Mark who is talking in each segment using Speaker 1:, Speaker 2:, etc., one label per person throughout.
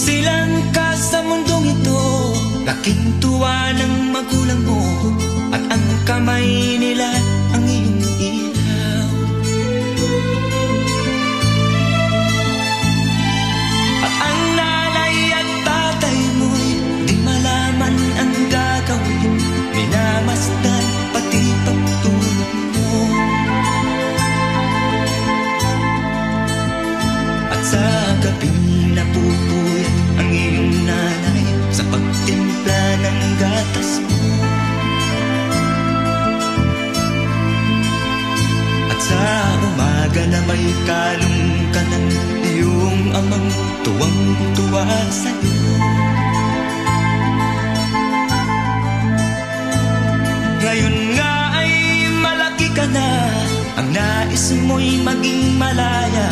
Speaker 1: Silangka sa mundong ito, laking tuwa ng magulang mo, at ang kamay nila ang iyong ilaw. At ang nanay at tatay mo'y di malaman ang gagawin, minamasdan pati pagtulog mo. At sa gabi napupuyat ang iyong nanay sa pagtimpla ng gatas mo. At sa umaga na may kalong ka ng iyong amang tuwang-tuwa sa'yo. Ngayon nga ay malaki ka na, ang nais mo'y maging malaya,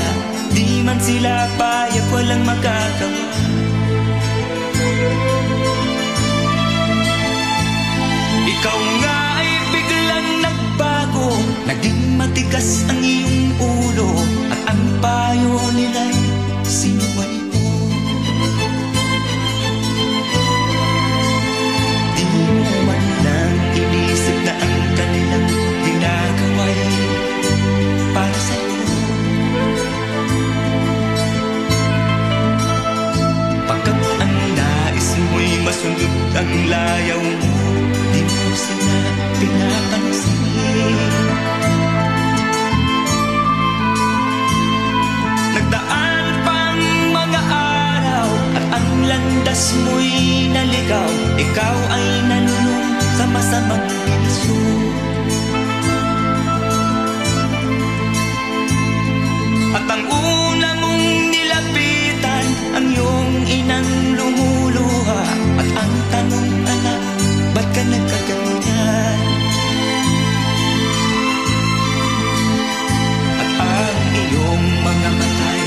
Speaker 1: di man sila payag, walang magagawa. Ikaw nga ay biglang nagbago, naging matigas ang iyong ulo, at ang payo nila'y sinuway mo. Di mo man lang inisip na ang kanilang ginagawa'y para sa'yo. Pagkat ang nais mo'y masundot ang layaw mo, di mo sila pinapansin. Nagdaan pang mga araw at ang landas mo'y naligaw, ikaw ay nalulong sa masamang bisyo. At ang una mong nilapitan, ang iyong inang lumuluha, at ang tanong, anak, ba't ka nagkaganyan? At ang iyong mga matay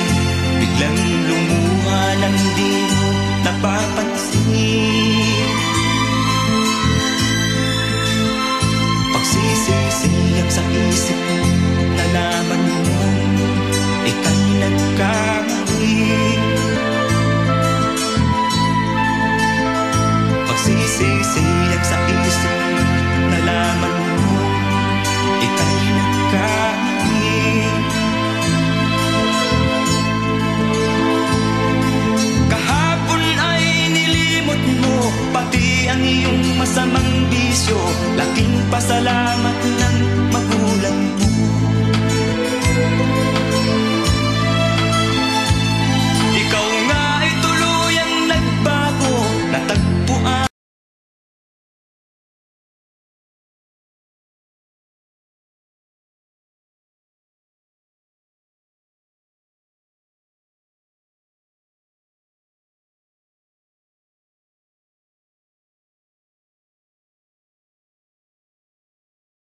Speaker 1: biglang lumuha nang di mo napapansin. Pagsisisiyang sa isip mo, nalaman mo ika'y nagkamali. Pagsisisiyang sa